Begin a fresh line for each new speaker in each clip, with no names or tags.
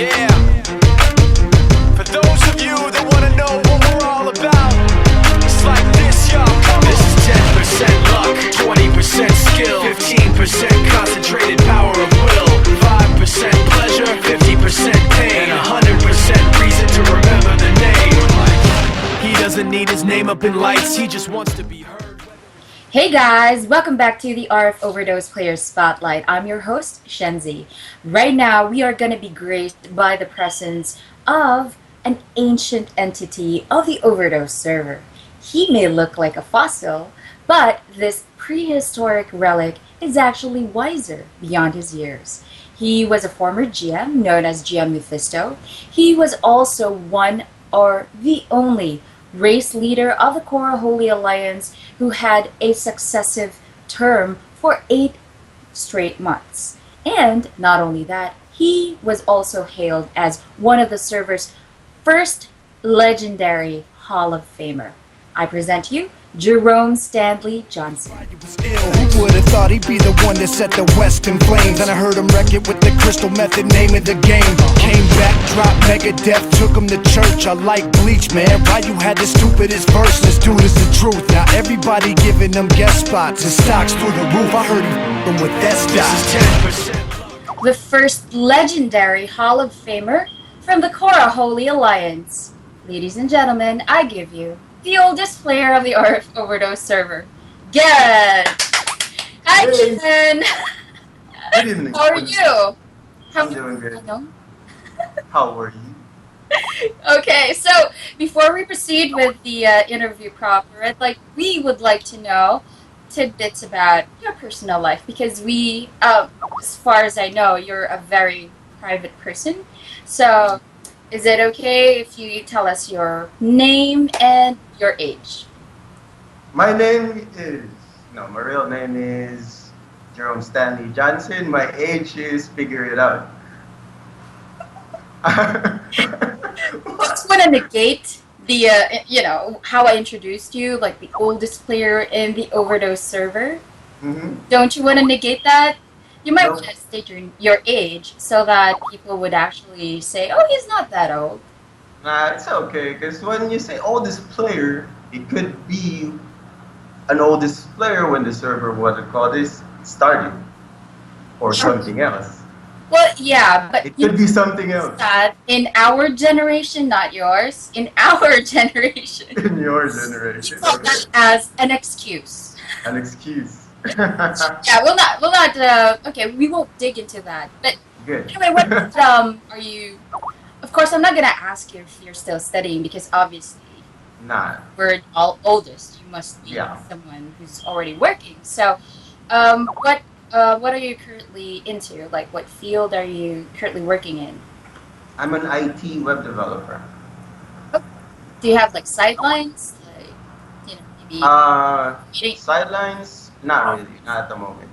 Yeah, for those of you that wanna know what we're all about, it's like this, y'all. This is 10% luck, 20% skill, 15% concentrated power of will, 5% pleasure, 50% pain, and 100% reason to remember the name. He doesn't need his name up in lights, he just wants to be heard.
Hey guys, welcome back to the RF Overdose Players Spotlight. I'm your host, Shenzi. Right now, we are going to be graced by the presence of an ancient entity of the Overdose server. He may look like a fossil, but this prehistoric relic is actually wiser beyond his years. He was a former GM known as GM Mephisto. He was also one or the only race leader of the Korra Holy Alliance who had a successive term for 8 straight months. And not only that, he was also hailed as one of the server's first legendary Hall of Famer. I present to you Jerome Stanley Johnson.
Who would have thought he'd be the one that set the West in flames? And I heard him wreck it with the crystal method, name of the game. Came back, dropped Megadeth, took him to church. I like Bleach, man. Why you had the stupidest verse? This dude is the truth. Now everybody giving them guest spots and stocks through the roof. I heard he them with that stock.
The first legendary Hall of Famer from the Korra Holy Alliance. Ladies and gentlemen, I give you the oldest player of the RF Overdose server, Ken. Hi,
Hey.
Ken.
Good evening.
How are you?
I'm doing good.
Hello?
How are you?
Okay, so before we proceed with the interview proper, we would like to know tidbits about your personal life because as far as I know, you're a very private person. So, is it okay if you tell us your name and your age?
My real name is Jerome Stanley Johnson. My age is, figure it out.
Just want to negate the, how I introduced you, like the oldest player in the Overdose server.
Mm-hmm.
Don't you want to negate that? You might
No.
want to state your age so that people would actually say, oh, he's not that old.
Nah, it's okay, because when you say oldest player, it could be an oldest player when the server, started. Or something else.
Well, yeah, but
It could be something else.
that in our generation, not yours, in our generation,
In your generation.
we call that as an excuse.
An excuse.
Yeah, we'll not, okay, we won't dig into that. But
Good.
anyway, what, are you, of course, I'm not going to ask you if you're still studying because obviously
Nah.
we're all oldest. You must be
Yeah.
someone who's already working. So, what are you currently into? Like, what field are you currently working in?
I'm an IT web developer.
Do you have like sidelines? Like, maybe meeting?
Sidelines? Not really, not at the moment.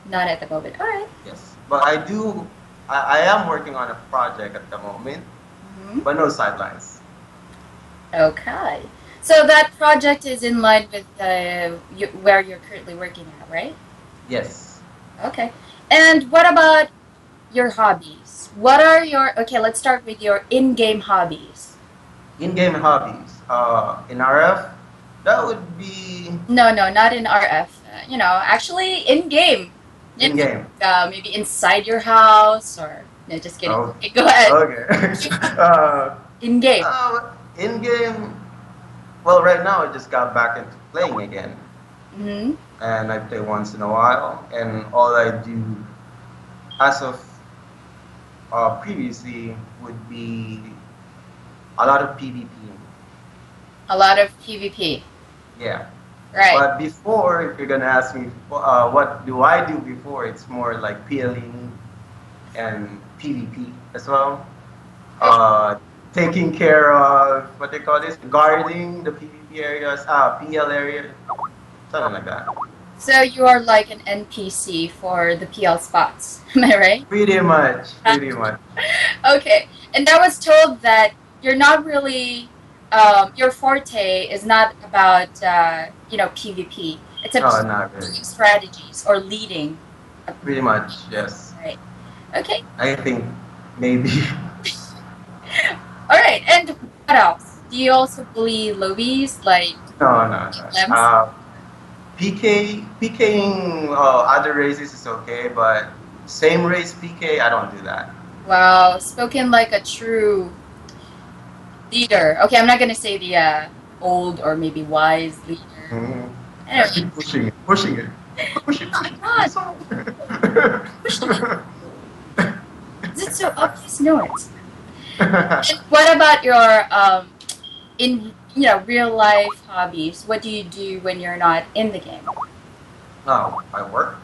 Not at the moment. All right.
Yes, but I am working on a project at the moment,
Mhm.
but no sidelines.
Okay. So that project is in line with where you're currently working at, right?
Yes.
Okay. And what about your hobbies? What are okay, let's start with your in-game hobbies.
In-game hobbies. In RF, that would be
No, not in RF. Actually in-game.
in-game.
Maybe inside your house or, no, just kidding.
Oh.
Okay, go ahead.
Okay. uh,
In-game.
In-game, well, right now I just got back into playing again.
Mm-hmm.
And I play once in a while, and all I do as of previously would be a lot of PvP.
A lot of PvP.
Yeah.
Right.
But before, if you're gonna ask me what do I do before, it's more like PLE and PvP as well. Taking care of what they call this, guarding the PvP areas, PL area, something like that.
So you are like an NPC for the PL spots. Am I right?
Pretty much.
Okay. And I was told that you're not really, your forte is not about, PvP. It's
No,
about
not really.
strategies or leading.
Pretty much, yes.
Right. Okay.
I think maybe
What else? Do you also bully lobies like
No, no, no.
Lems?
PKing other races is okay, but same race PK, I don't do that.
Wow, spoken like a true leader. Okay, I'm not gonna say the old or maybe wise leader.
Mhm. I
Anyway,
keep pushing it, pushing it, push it, push it.
God,
So-
pushing it. Is it so obvious? No, it's. And what about your in real life hobbies? What do you do when you're not in the game?
No, I work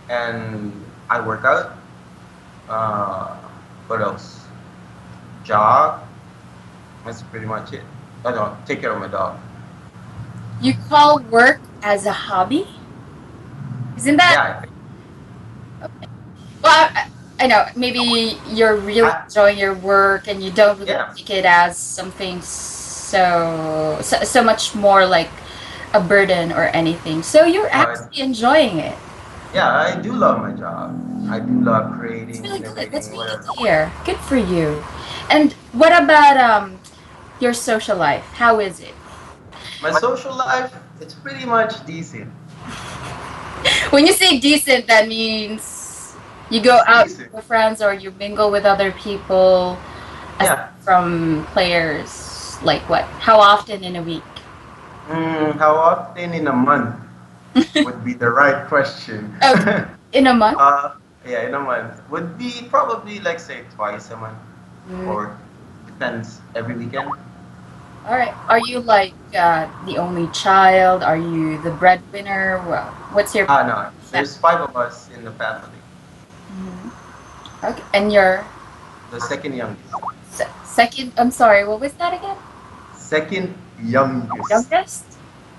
and I work out. Uh, what else? Jog. That's pretty much it. I don't take care of my dog.
You call work as a hobby? Isn't that?
Yeah,
Well, I know maybe you're really
I,
enjoying your work and you don't really
yeah.
take it as something so much more like a burden or anything. So you're
But
actually enjoying it.
yeah, I do love my job. I do love
It's
creating,
really good. That's
innovating,
really good
whatever.
to hear. Good for you. And what about your social life? How is it?
My social life, it's pretty much decent.
When you say decent, that means you go
It's
out
decent.
with friends or you mingle with other people aside
Yeah.
from players. Like what? How often in a week?
How often in a month would be the right question.
Oh, in a month?
uh, yeah, in a month would be probably like say twice a month,
Mm,
or depends every weekend.
all right. Are you like the only child? Are you the breadwinner? Well, what's your
No, there's five of us in the family.
Mhm. Okay? And your
The second youngest.
second? I'm sorry. What was that again?
Second youngest.
Youngest?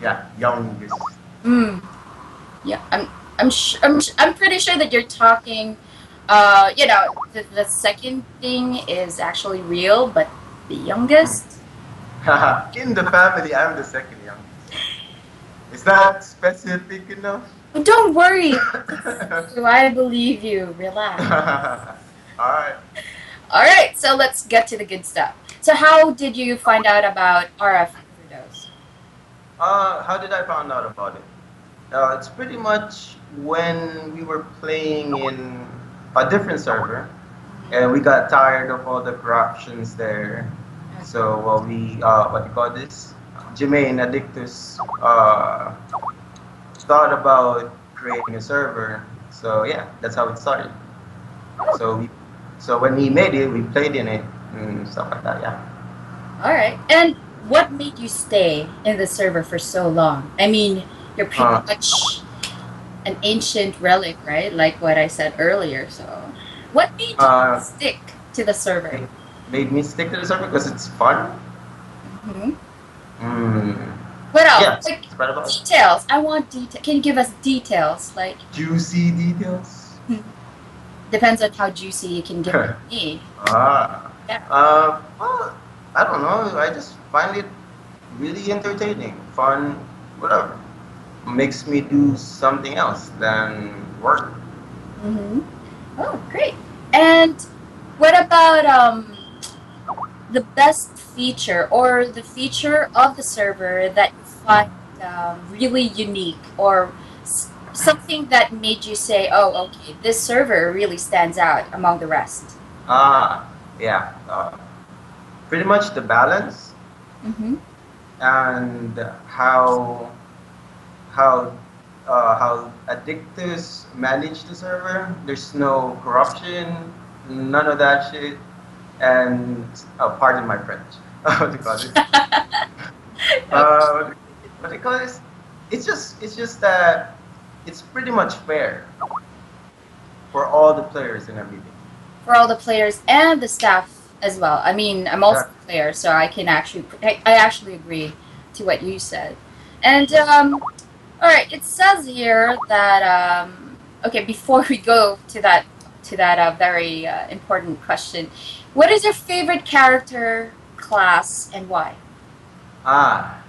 Yeah, youngest.
Hmm. Yeah. I'm pretty sure that you're talking. The second thing is actually real, but the youngest.
In the family, I'm the second youngest. Is that specific enough?
Don't worry. I believe you. Relax.
All right.
All right, so let's get to the good stuff. So, how did you find out about RF overdose?
How did I find out about it? It's pretty much when we were playing in a different server, and we got tired of all the corruptions there. So what do you call this? Jermaine Addictus thought about creating a server. So yeah, that's how it started. So so when he made it, we played in it and stuff like that. Yeah.
All right, and what made you stay in the server for so long? I mean, you're pretty
Uh,
much an ancient relic, right? Like what I said earlier. So, what made you
uh,
stick to the server?
made me stick to the server because it's fun.
Hmm.
Mm,
What
yeah,
else? Like
it's quite about
details. I want detail. Can you give us details? Like
juicy details.
depends on how juicy you can give it to me.
Ah.
Yeah.
Well, I don't know. I just find it really entertaining, fun, whatever. Makes me do something else than work.
Mm-hmm. Oh, great. And what about the best feature or the feature of the server that you find really unique or something that made you say, "Oh, okay, this server really stands out among the rest."
Yeah. Pretty much the balance
Mm-hmm.
and how Addictus manage the server. There's no corruption, none of that shit. And pardon my French. What do you call it? What do you call this? It's just that it's pretty much fair for all the players and everything.
For all the players and the staff as well. I mean, I'm also a player, so I can actually I actually agree to what you said. And all right, it says here that okay, before we go to that very important question, what is your favorite character class and why?
Ah,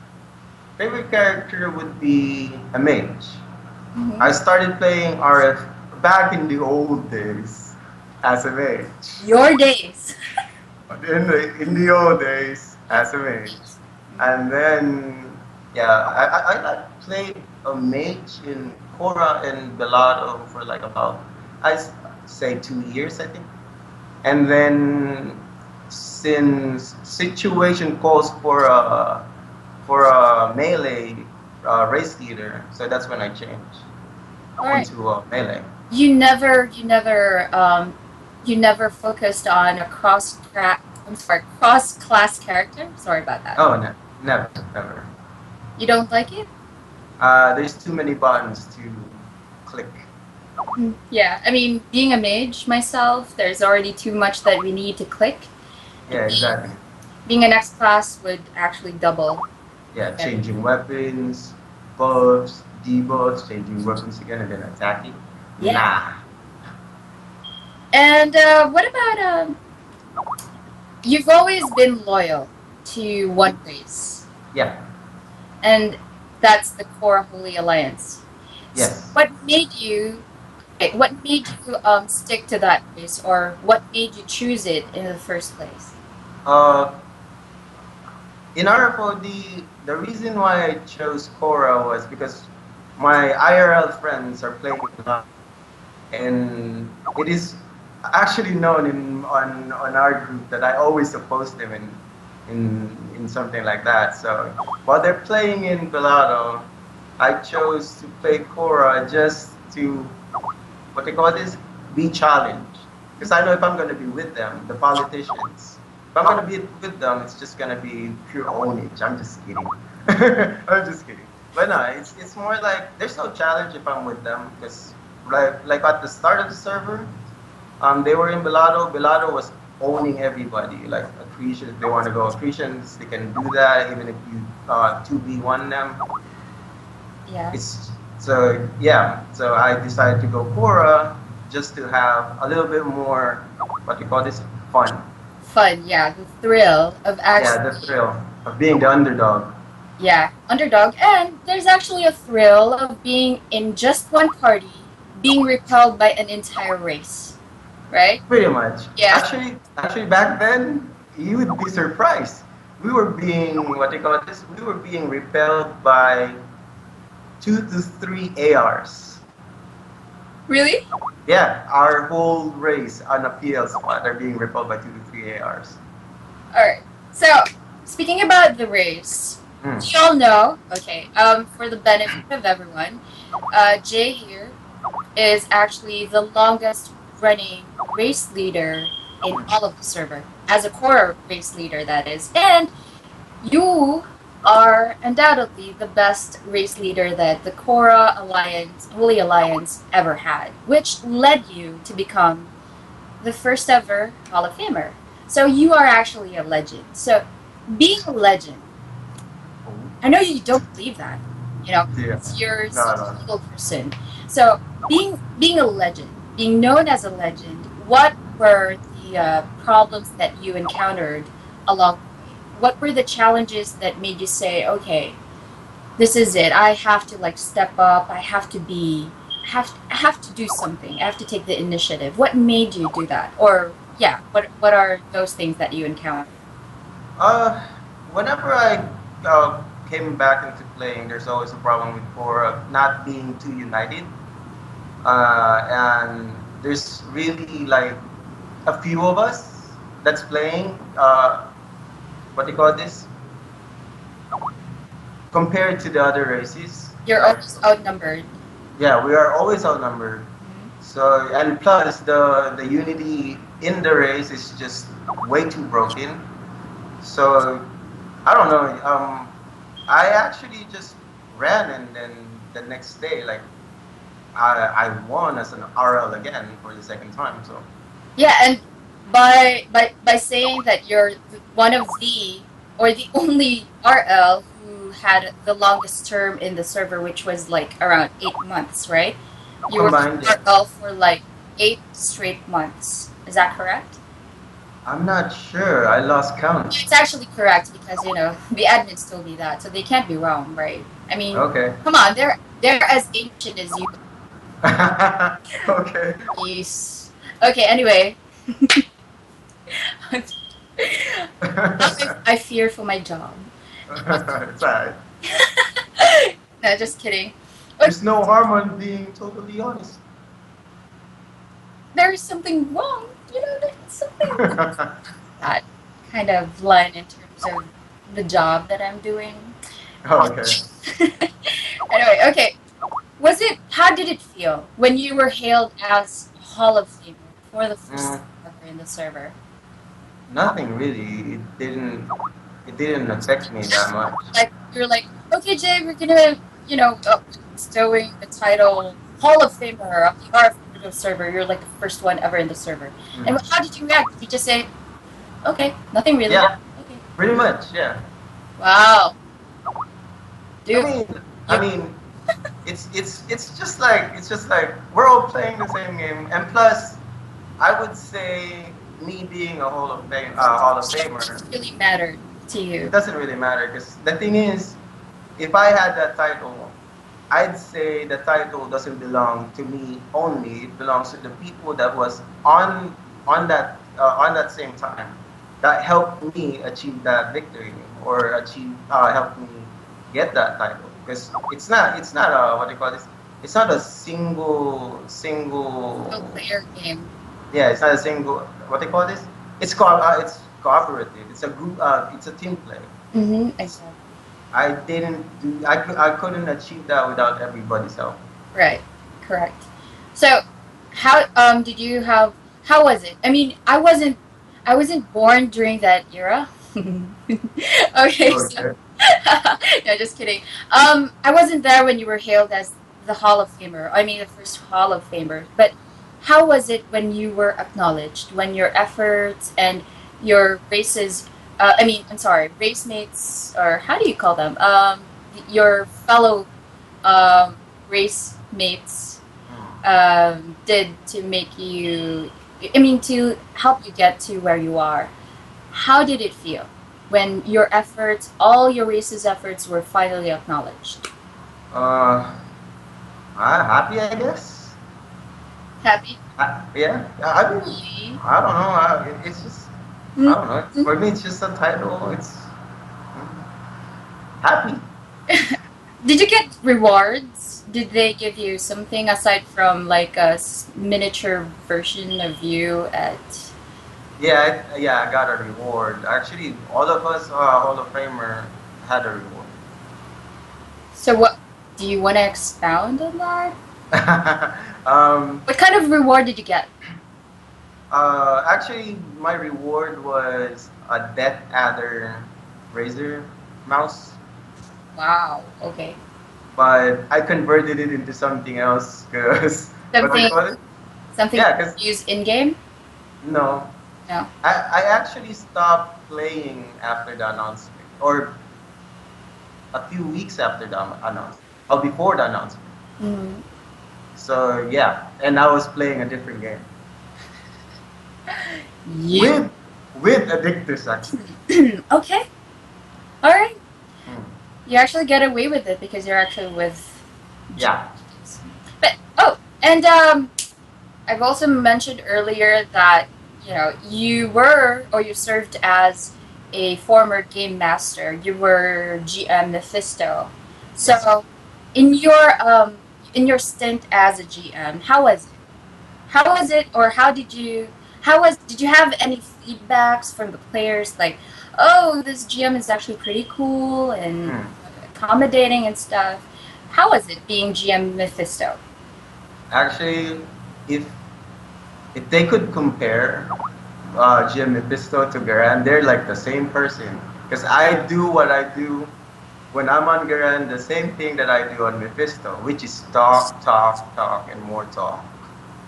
favorite character would be a mage.
Hmm.
I started playing RF back in the old days as a mage.
Your days.
In the old days as a mage. And then, yeah, I like played a mage in Korra and Belado for like about, say 2 years, I think. And then, since situation calls for a melee race leader, so that's when I changed
All right.
into melee.
You never focused on a cross class character. Sorry about that.
Oh, no, never, never.
You don't like it?
There's too many buttons to click.
Yeah, I mean, being a mage myself, there's already too much that we need to click.
Yeah, exactly.
Being an X class would actually double.
Yeah, changing weapons, buffs, debuffs, changing weapons again, and then attacking.
Yeah.
Nah.
And what about you've always been loyal to one race,
Yeah.
and that's the core Holy Alliance.
Yes.
What made you? Okay, what made you stick to that race, or what made you choose it in the first place?
Uh, in RFOD, the reason why I chose Korra was because my IRL friends are playing a lot, and it is actually known on our group that I always oppose them in something like that. So while they're playing in Belado, I chose to play Korra just to, what they call this, be challenged. Because I know if I'm going to be with them, the politicians, if I'm going to be with them, it's just going to be pure ownage. I'm just kidding. I'm just kidding. But no, it's more like there's no challenge if I'm with them, because like at the start of the server, they were in Belado. Belado was owning everybody. Like accretion, if they want to go accretions, they can do that. Even if you 2v1 them,
Yeah.
it's so yeah. So I decided to go Korra just to have a little bit more, what you call this, fun.
Fun, yeah, the thrill of actually,
Yeah, the thrill of being the underdog.
yeah, underdog. And there's actually a thrill of being in just one party, being repelled by an entire race, right?
Pretty much.
Yeah.
Actually, back then, you would be surprised. We were being, what they call this, we were being repelled by 2 to 3 ARs.
Really?
Yeah, our whole race on a PL squad are being repelled by 2 to 3 ARs.
All right. So, speaking about the race,
Mm.
you all know, okay, for the benefit of everyone, Jay here is actually the longest running race leader in all of the server, as a core race leader, that is. And you are undoubtedly the best race leader that the Korra Alliance, Holy Alliance, ever had, which led you to become the first ever Hall of Famer. So you are actually a legend. So being a legend, I know you don't believe that, you know,
Yeah.
you're
No,
such
no.
a little person. So being a legend, being known as a legend, what were the problems that you encountered along the way? What were the challenges that made you say, okay, this is it. I have to like step up. I have to I have to do something. I have to take the initiative. What made you do that? Or yeah, what are those things that you encountered?
Whenever I came back into playing, there's always a problem with Korra not being too united. And there's really like a few of us that's playing, what do you call this? Compared to the other races.
You're always outnumbered.
Yeah, we are always outnumbered. So, and plus the unity in the race is just way too broken. So I don't know. I actually just ran, and then the next day, like I won as an RL again for the second time. So
Yeah, and by saying that you're one of the or the only RL who had the longest term in the server, which was like around 8 months, right? You were
combined, yeah.
RL for like 8 straight months. Is that correct?
I'm not sure. I lost count.
It's actually correct because you know the admins told me that, so they can't be wrong, right? I mean,
Okay.
come on, they're as ancient as you.
Okay.
Yes. Okay. Anyway. I fear for my job.
It's alright.
No, just kidding. But
There's no harm on being totally honest.
there's something wrong. There's something that kind of line in terms of the job that I'm doing.
Okay.
Anyway, okay. How did it feel when you were hailed as Hall of Famer for the first time
Mm,
ever in the server?
nothing really. It didn't affect me that much.
Like, you're like, okay, Jay, we're gonna, bestowing the title Hall of Famer of the RF server. You're like the first one ever in the server. And
Mm.
how did you react? Did you just say, okay, nothing really?
Yeah,
Okay.
pretty much. Yeah.
Wow.
I
Dude,
mean, I
you,
mean, it's just like we're all playing the same game, and plus, I would say me being a Hall of Famer,
really mattered to
it
you.
doesn't really matter because the thing is, if I had that title, I'd say the title doesn't belong to me only. It belongs to the people that was on that same time that helped me achieve that victory or helped me get that title. Because it's not a what do you call this? It's not a
Single player game.
yeah. It's not a single what do you call this? It's cooperative. It's a group. It's a team play.
Mm-hmm, exactly.
I couldn't achieve that without everybody's help.
Right. Correct. So, how was it? I mean, I wasn't born during that era. Okay, so
Okay.
no, just kidding. I wasn't there when you were hailed as the Hall of Famer. I mean, the first Hall of Famer. But how was it when you were acknowledged? When your efforts and your races, I mean, I'm sorry, race mates, or how do you call them? Your fellow um, race mates did to make you, I mean, to help you get to where you are. How did it feel when your efforts, all your race's efforts, were finally acknowledged?
Uh, I'm happy, I guess.
Happy?
Yeah. I mean, I don't know. It's just I don't know. For me, it's just a title. It's happy.
Did you get rewards? Did they give you something aside from like a miniature version of you at?
Yeah, yeah. I got a reward. Actually, all of us Hall of Famer had a
So what? Do you want to expound on that?
reward. um,
What kind of reward did you get?
Actually, my reward was a Death Adder Razor mouse,
Wow. Okay.
but I converted it into something else because what do you
Something.
call it?
Something
Yeah, because
you use in game?
no,
No.
I actually stopped playing after the announcement, or a few weeks after the announcement, or before the announcement.
Mm.
So yeah, and I was playing a different game
You.
with Addictus actually.
Okay. All right.
Hmm.
You actually get away with it because you're actually with.
Yeah.
But and I've also mentioned earlier that you were or you served as a former game master. You were GM Mephisto.
Yes.
So, in your stint as a GM, how was it? How was it, or how did you? Did you have any feedbacks from the players like, oh, this GM is actually pretty cool and
Hmm.
accommodating and stuff? How was it being GM Mephisto?
Actually, if if they could compare Jim Mephisto to Garan, they're like the same person. Because I do what I do when I'm on Garan, the same thing that I do on Mephisto, which is talk, talk, talk, and more talk.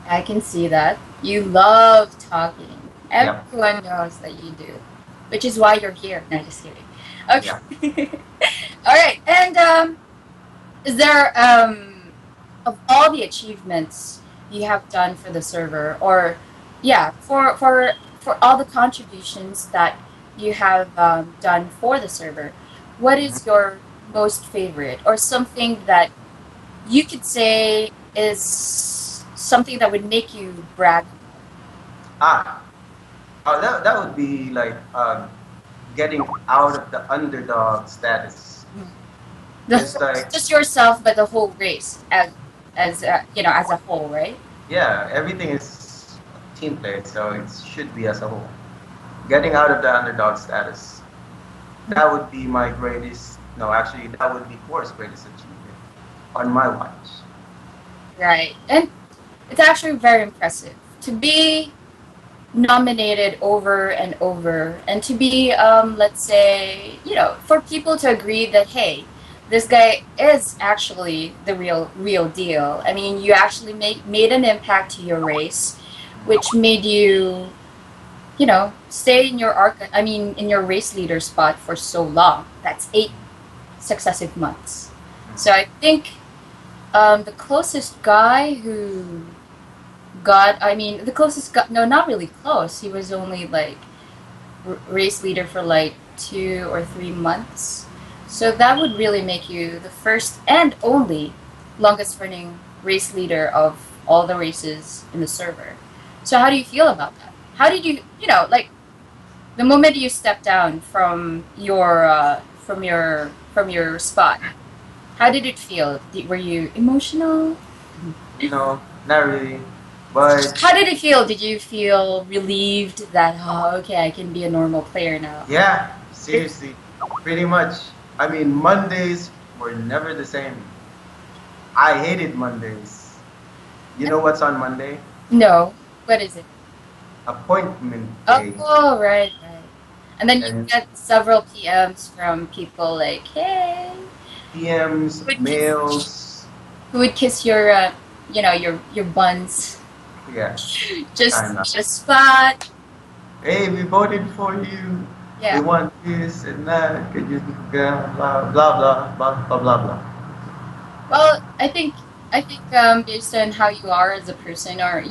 I can see that. You love talking.
Yep.
Everyone knows that you do, which is why you're here. No, just kidding.
Yeah.
Okay. All right. And is there of all the achievements you have done for the server, or yeah, for all the contributions that you have done for the server, what
Mhm.
is your most favorite, or something that you could say is something that would make you brag?
Ah, that would be like getting out of the underdog status.
The
It's like,
just yourself, but the whole race as a whole, right?
yeah, everything is team play, so it should be as a whole. Getting out of the underdog status. That would be my greatest, no, actually, that would be Core's greatest achievement on my watch.
Right, and it's actually very impressive to be nominated over and over, and to be let's say, for people to agree that, hey, this guy is actually the real deal. I mean, you actually made an impact to your race, which made you, stay in your in your race leader spot for so long. That's 8 successive months. So I think the closest guy who the closest guy, no, not really close. He was only like race leader for like 2 or 3 months. So that would really make you the first and only longest running race leader of all the races in the server. So how do you feel about that? How did you, like the moment you stepped down from your spot? How did it feel? Were you emotional?
No, not really. But
How did it feel? Did you feel relieved that, oh, okay, I can be a normal player now?
yeah, seriously, pretty much. I mean, Mondays were never the same. I hated Mondays. You know what's on Monday?
No. What is it?
Appointment day.
Oh, right, right. And then you
And
get several PMs from people like, hey,
PMs, mails,
who would kiss your, your buns
yeah,
just
kinda.
a spot.
Hey, we voted for you. We
Yeah.
want this and that. Could you blah blah blah blah blah blah blah.
Well, I think based on how you are as a person, or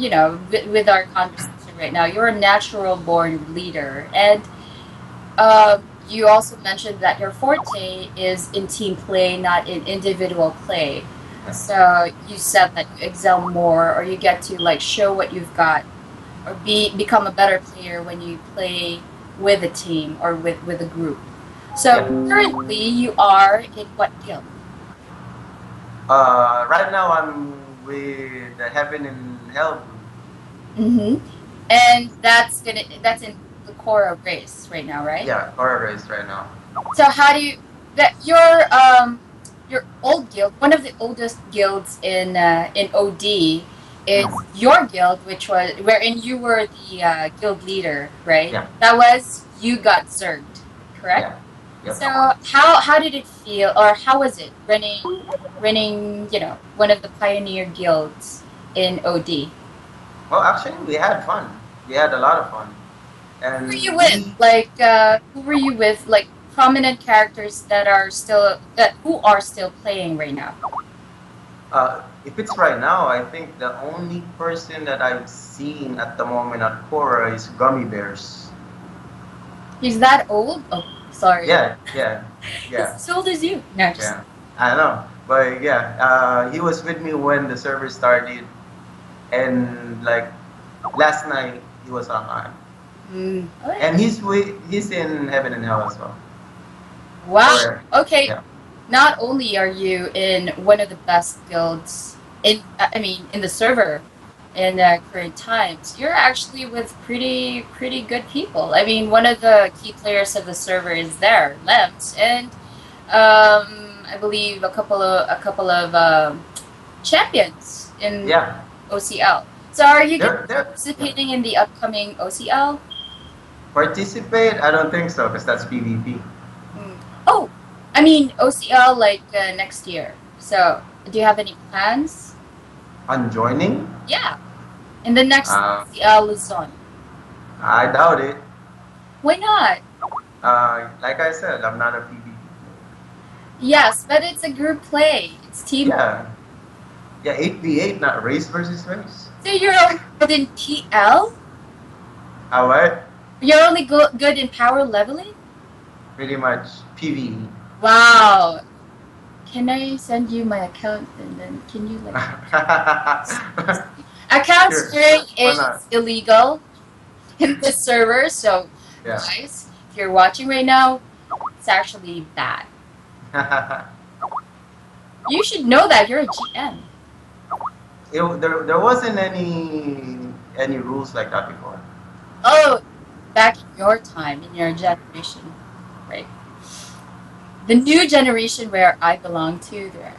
with our conversation right now, you're a natural born leader, and you also mentioned that your forte is in team play, not in individual play. So you said that you excel more, or you get to like show what you've got, or become a better player when you play with a team or with a group. So
Yeah.
currently, you are in what guild?
Right now I'm with the Heaven and Hell group.
Mm-hmm. And that's in the core of race right now, right?
Yeah, horror race right now.
So how do you that your old guild, one of the oldest guilds in OD, is your guild, which was wherein you were the guild leader, right?
Yeah.
That was you got zerged, correct?
Yeah. Yep.
So how did it feel, or how was it running one of the pioneer guilds in OD?
Well, actually, we had fun. We had a lot of fun. And
Who were you with? Like, who were you with? Like, prominent characters who are still playing right now.
If it's right now, I think the only person that I've seen at the moment at Cora is Gummy Bears.
He's that old? Oh, sorry.
Yeah, yeah,
He's
yeah,
as old as you. No, just
yeah. I know, but yeah, he was with me when the server started, and like last night he was online,
Oh,
and he's in Heaven and Hell as well.
wow.
Or-
Okay.
yeah.
Not only are you in one of the best guilds in the server in current times, you're actually with pretty good people. I mean, one of the key players of the server is there, Lems, and I believe a couple of champions in
Yeah,
OCL. So are you
they're
participating in the upcoming OCL?
participate. I don't think so because that's PvP.
Oh, I mean OCL like next year. So do you have any plans?
On joining,
Yeah, in the next
uh,
OCL Luzon.
I doubt it.
Why not?
Like I said, I'm not a PvP.
Yes, but it's a group play. It's team.
Yeah, yeah, 8v8, not race versus race.
So you're only good in TL?
How what?
You're only good in power leveling?
Pretty much PvE.
Wow. Can I send you my account and then can you like account
Sure.
sharing
Why
is
not?
illegal in the server, so
Yeah.
guys, if you're watching right now, it's actually bad. You should know that you're a GM.
There wasn't any rules like that before.
Oh, back in your time, in your generation, right? The new generation where I belong to, they're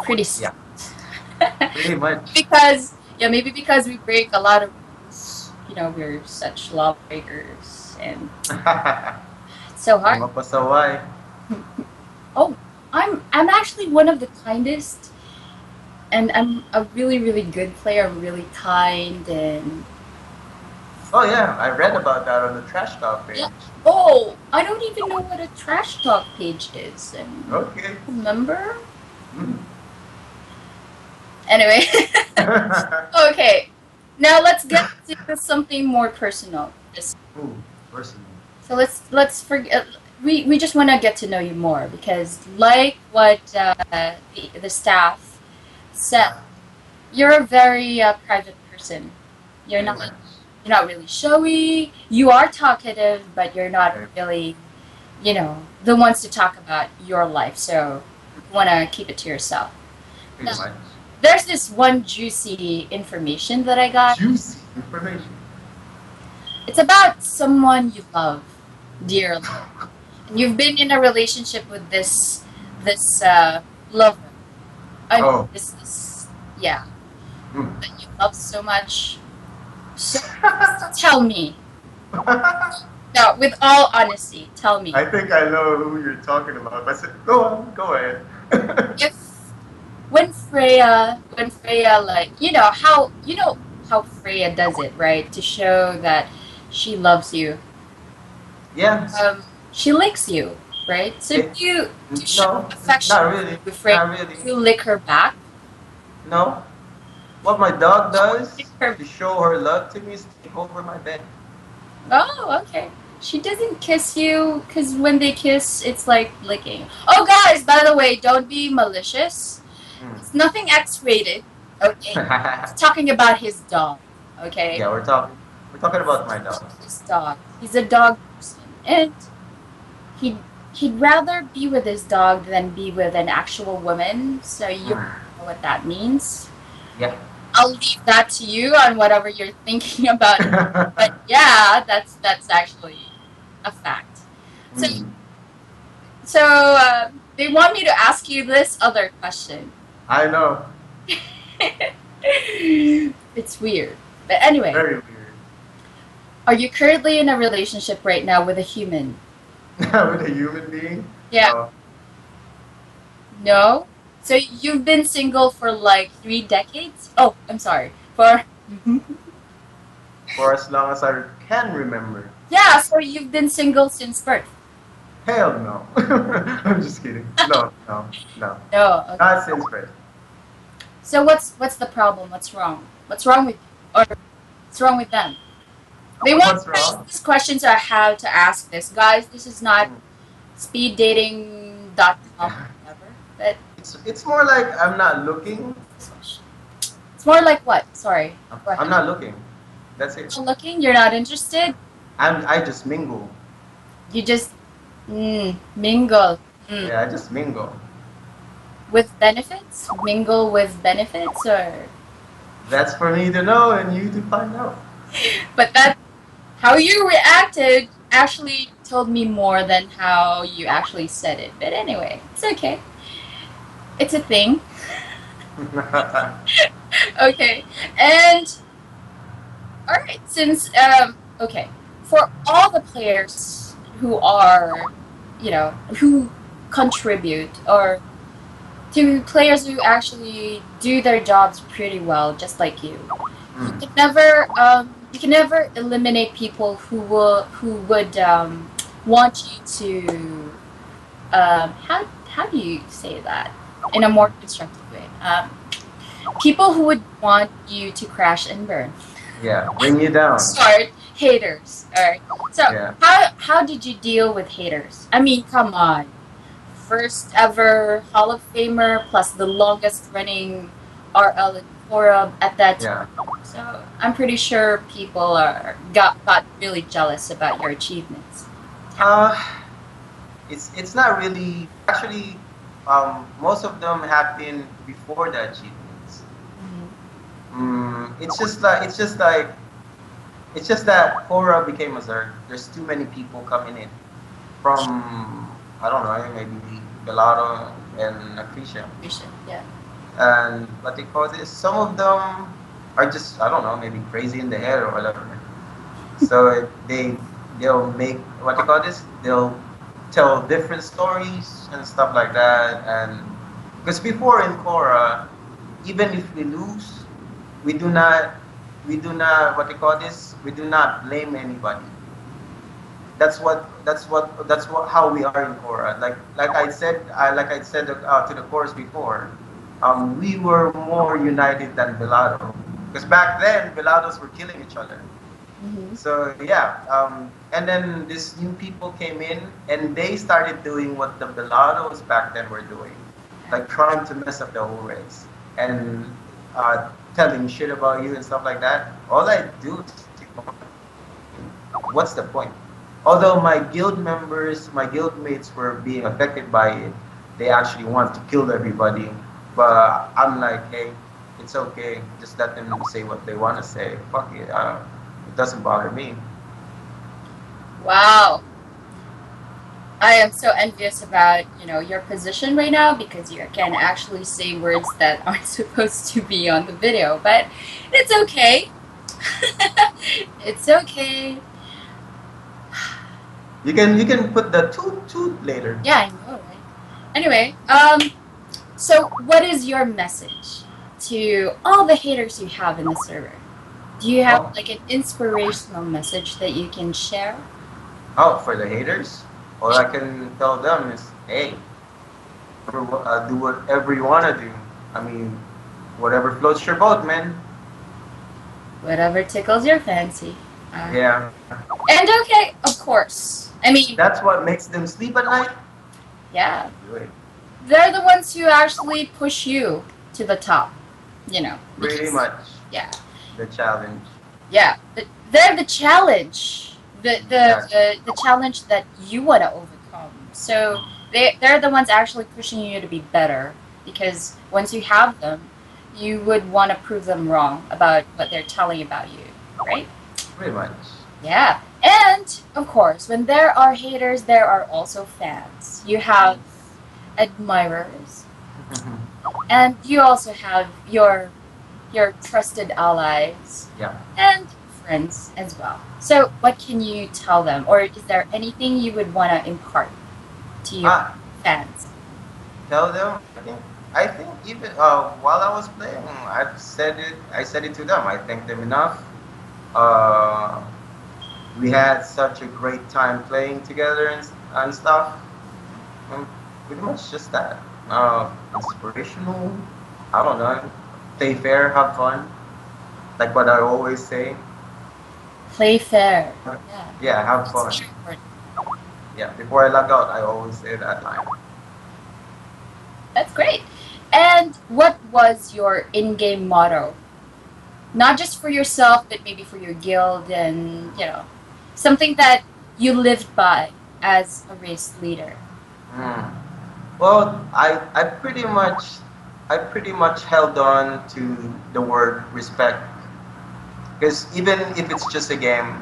pretty
Yeah,
strict.
pretty much.
Because, yeah, maybe because we break a lot of rules. You know, we're such lawbreakers, and it's so hard.
Mga pasaway.
Oh, I'm actually one of the kindest, and I'm a really good player. I'm really kind, and
Oh yeah, I read about that on the trash talk page.
yeah. Oh, I don't even know what a trash talk page is. And
Okay.
remember?
Mm.
Anyway, okay. Now let's get to something more personal.
Ooh, personal.
So let's forget. We just want to get to know you more because, like what the staff said, you're a very private person. You're
Pretty
not
much.
you're not really showy. You are talkative, but you're not really, the ones to talk about your life. So you want to keep it to yourself.
Pretty
No.
much.
There's this one juicy information that I got.
Juicy information.
It's about someone you love dearly. And you've been in a relationship with this lover. I mean,
Oh.
this yeah,
Mm.
that you love so much. So tell me. No, with all honesty, tell me.
I think I know who you're talking about. But go on, go ahead.
If when Freya, like, how Freya does it, right? To show that she loves you.
Yeah.
She licks you, right? So
Yeah.
to show
No,
affection
not really.
to Freya,
Not really.
you lick her back.
No. What my dog does
Lick her.
to show her love to me is take over my bed.
Oh, okay. She doesn't kiss you because when they kiss, it's like licking. Oh, guys, by the way, don't be malicious.
Mm.
It's nothing X-rated. Okay, it's talking about his dog. Okay,
Yeah, we're talking about my dog.
his dog. He's a dog person, and he he'd rather be with his dog than be with an actual woman. So you know what that means.
Yeah.
I'll leave that to you on whatever you're thinking about. But yeah, that's actually a fact. So
Mm.
so they want me to ask you this other question.
I know.
It's weird, but anyway,
Very weird.
are you currently in a relationship right now with a human?
With a human being?
Yeah.
No.
No. So you've been single for like 3 decades? Oh, I'm sorry. For
For as long as I can remember.
yeah. So you've been single since birth.
Hell no. I'm just kidding. No.
No. Okay.
Not since birth.
So what's the problem? What's wrong? What's wrong with or what's wrong with them? They want
What's wrong?
these questions I have to ask this. Guys, this is not speeddating.com or whatever. But
It's more like I'm not looking.
it's more like what? Sorry. Go ahead.
I'm not looking. That's it.
Not looking, you're not interested.
I just mingle.
You just mingle.
Yeah, I just mingle.
With benefits? Mingle with benefits or
That's for me to know and you to find out.
but that how you reacted actually told me more than how you actually said it. But anyway, it's okay. It's a thing. Okay. And all right, since okay, for all the players who are, who contribute or to players who actually do their jobs pretty well, just like you. You can never eliminate people who would want you to how do you say that in a more constructive way? People who would want you to crash and burn.
Yeah, bring you down.
Start haters. All right. So
Yeah.
how did you deal with haters? I mean, come on. First ever Hall of Famer plus the longest running RL forum at that time.
Yeah.
So I'm pretty sure people got really jealous about your achievements.
Uh, it's not really actually. Most of them happen before the achievements. It's just that Korra became a Zerg. There's too many people coming in from I don't know maybe Belado and Acacia.
Yeah.
And what they call this, some of them are just I don't know maybe crazy in the head or whatever. So they'll make what they call this, they'll tell different stories and stuff like that. And because before in Korra, even if we lose, we do not what they call this, we do not blame anybody. That's what how we are in Korra. Like I said to the chorus before, we were more united than Velado. Because back then, Velados were killing each other. So yeah, and then these new people came in and they started doing what the Velados back then were doing, like trying to mess up the whole race and telling shit about you and stuff like that. All I do is what's the point? Although my guild members, my guild mates were being affected by it, they actually want to kill everybody. But I'm like, hey, it's okay. Just let them say what they want to say. Fuck it. It doesn't bother me.
Wow. I am so envious about, your position right now because you can actually say words that aren't supposed to be on the video, but it's okay. It's okay.
You can put the toot later.
Yeah, I know, right? Anyway, so what is your message to all the haters you have in the server? Do you have like an inspirational message that you can share?
Oh, for the haters, all I can tell them is, hey, do whatever you want to do. I mean, whatever floats your boat, man.
Whatever tickles your fancy.
Yeah.
And okay, of course. I mean,
That's what makes them sleep at night.
yeah,
Do it.
they're the ones who actually push you to the top.
Pretty
because-
much
Yeah,
the challenge.
yeah. They're the challenge. The challenge that you want to overcome. So they're the ones actually pushing you to be better because once you have them, you would want to prove them wrong about what they're telling about you, right?
Pretty much.
Yeah. And of course, when there are haters, there are also fans. You have admirers, and you also have your trusted allies
Yeah.
and friends as well. So, what can you tell them, or is there anything you would want to impart to your
Ah,
fans?
tell them. I think even while I was playing, I said it to them. I thanked them enough. Uh, we had such a great time playing together and stuff. And pretty much just that. Inspirational. I don't know. Play fair, have fun. Like what I always say.
Play fair. Yeah.
Yeah, have
That's
fun.
very important.
Yeah, before I log out, I always say that line.
That's great. And what was your in-game motto? Not just for yourself, but maybe for your guild and, something that you lived by as a race leader.
Hmm. Well, I pretty much held on to the word respect because even if it's just a game,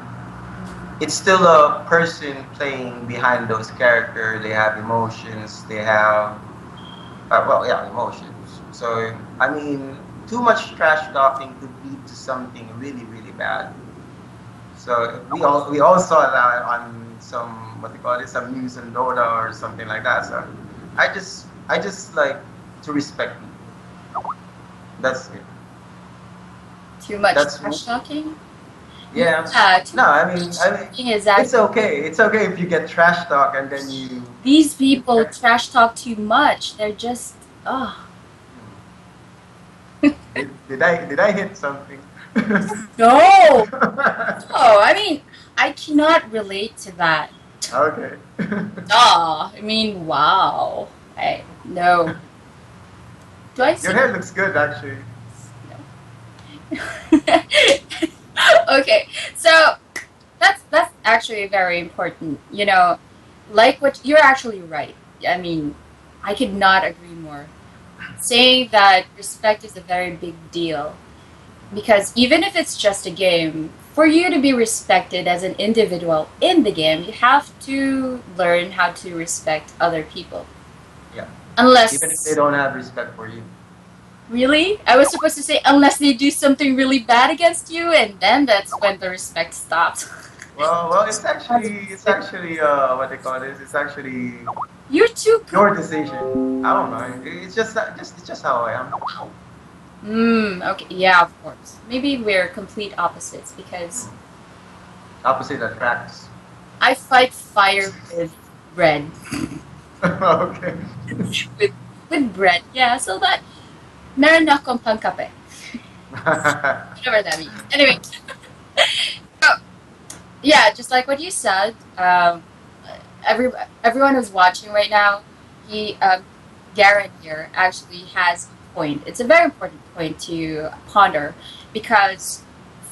it's still a person playing behind those characters. They have emotions. They have emotions. So I mean, too much trash talking could lead to something really really bad. So we all saw that on some what they call it, some news in Dota or something like that. So I just like to respect people. That's it.
Too much
That's
trash talking?
Yeah.
Yeah, too
No,
much talking is actually,
it's okay. It's okay if you get trash talk and then you.
these people trash talk too much. They're just, oh.
Did I hit something?
No! Oh, I mean, I cannot relate to that.
Okay.
Ah, I mean, wow. No. Do I
Your
see?
hair looks good actually.
Okay, so that's actually very important. like what you're actually right. I mean, I could not agree more. Saying that respect is a very big deal because even if it's just a game, for you to be respected as an individual in the game, you have to learn how to respect other people.
Yeah. Even if they
Unless,
don't have respect for you.
really, I was supposed to say unless they do something really bad against you, and then that's when the respect stops.
Well, it's actually what they call this. It's actually
You're too
your decision. I don't know. It's just how I am.
Okay, yeah, of course. Maybe we're complete opposites because
Hmm. Opposite attracts.
I fight fire with bread.
Okay.
with, with bread, yeah, so that meron na akong pangkape. Whatever that means. Anyway, so, yeah, just like what you said, every everyone who's watching right now, he Garen here actually has a point. It's a very important point to ponder because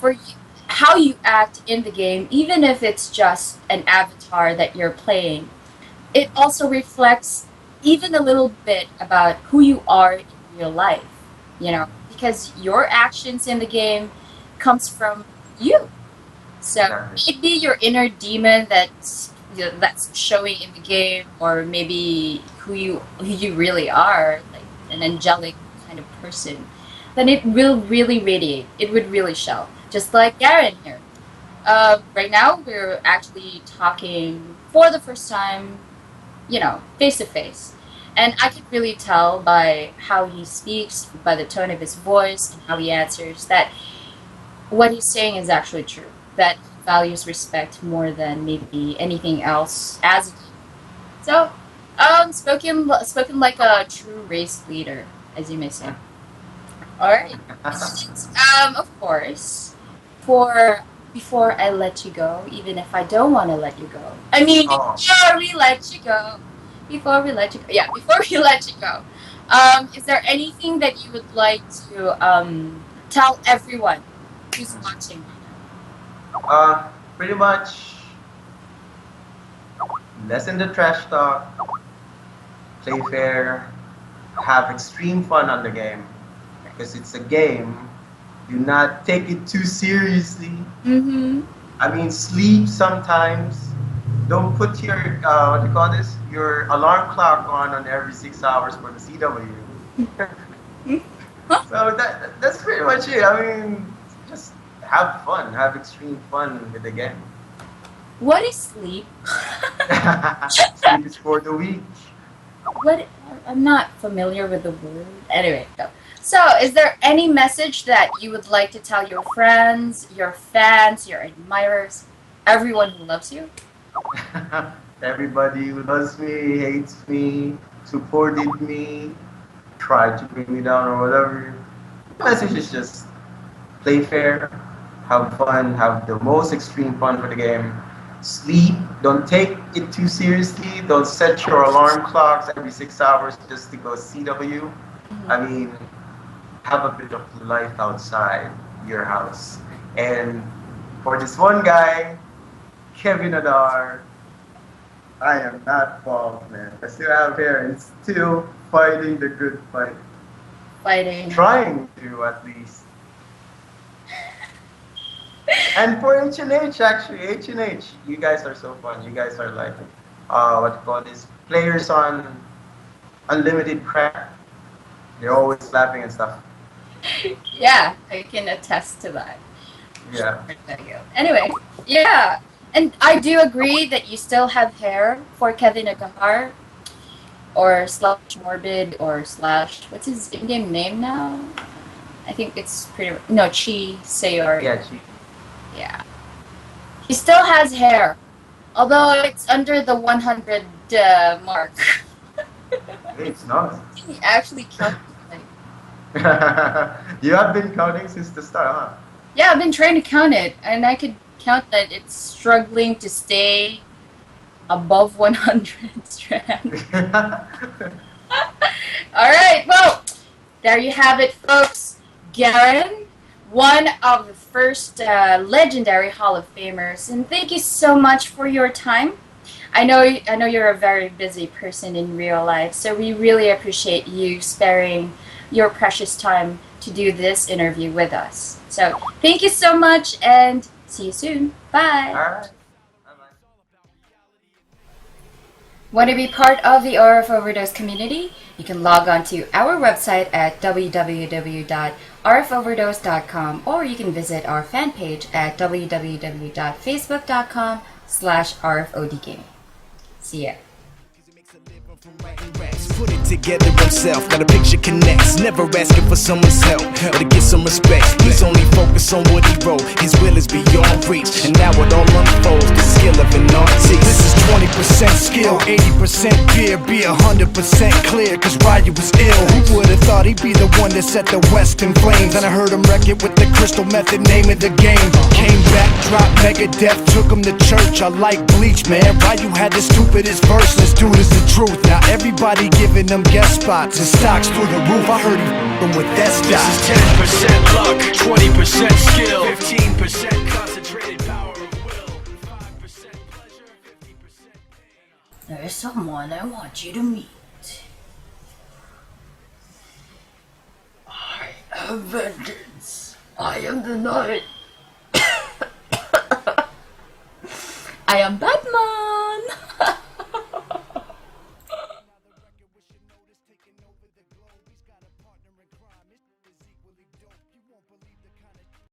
for you, how you act in the game, even if it's just an avatar that you're playing, it also reflects even a little bit about who you are in real life. You know, because your actions in the game comes from you. So
Exactly.
it be your inner demon that's showing in the game, or maybe who you really are, like an angelic kind of person. Then it will really radiate. It would really show, just like Garen here. Right now, we're actually talking for the first time, face to face. And I could really tell by how he speaks, by the tone of his voice, and how he answers that what he's saying is actually true. That he values respect more than maybe anything else as a team. So, spoken like a true race leader, as you may say. All right. Of course, for before I let you go, even if I don't want to let you go. I mean,
Oh.
before we let you go, before we let you go, is there anything that you would like to tell everyone who's watching
Pretty much lessen the trash talk, play fair, have extreme fun on the game because it's a game. Do not take it too seriously.
Mm-hmm.
I mean, sleep sometimes. Don't put your what do you call this? Your alarm clock on every 6 hours for the CW. So that's pretty much it. I mean, just have fun, have extreme fun with the game.
What is sleep?
Sleep is for the weak.
What? I'm not familiar with the word. Anyway, go. So, is there any message that you would like to tell your friends, your fans, your admirers, everyone who loves you?
Everybody who loves me, hates me, supported me, tried to bring me down or whatever. The message is just play fair, have fun, have the most extreme fun for the game. Sleep, don't take it too seriously. Don't set your alarm clocks every 6 hours just to go CW. I mean, have a bit of life outside your house. And for this one guy, Kevin Adar, I am not bald, man. I still have hair and still fighting the good fight.
Fighting.
Trying to, at least. And for H&H, actually, H&H, you guys are so fun. You guys are like, what you call this? Players on unlimited crack. They're always laughing and stuff.
Yeah, I can attest to that.
Yeah.
There you go. Anyway, yeah. And I do agree that you still have hair for Kevin Agahar or slash morbid or slash what's his in-game name now? I think it's pretty no Chi Sayori.
Yeah, gee.
Yeah. He still has hair. Although it's under the 100 mark.
It's not.
He actually counted like
You have been counting since the start,
yeah, I've been trying to count it and I could count that it's struggling to stay above 100 strand.
huh?
All right, well, there you have it, folks. Garen, one of the first legendary Hall of Famers, and thank you so much for your time. I know you're a very busy person in real life, so we really appreciate you sparing your precious time to do this interview with us. So thank you so much and see you soon. Bye.
Alright. Bye-bye.
Want to be part of the RF Overdose community? You can log on to our website at www.rfoverdose.com, or you can visit our fan page at www.facebook.com/rfodgaming. See ya.
Put it together himself, got a picture connects. Never asking for someone's help, but to get some respect. He's only focused on what he wrote. His will is beyond reach, and now it all unfolds. The skill of an artist. This is 20% skill, 80% fear. Be 100% clear, cause Ryu was ill. Who would've thought he'd be the one that set the West in flames? And I heard him wreck it with the crystal method, name of the game. Came back, dropped Megadeth, took him to church. I like Bleach, man. Ryu had the stupidest verse. This dude is the truth. Now everybody giving them guest spots and stocks through the roof. I heard he f***ing with that
This
stock.
is 10% luck, 20% skill, 15% concentrated power of will, 5% pleasure, 50% pain.
There's someone I want you to meet. I am vengeance. I am the night. I am Batman.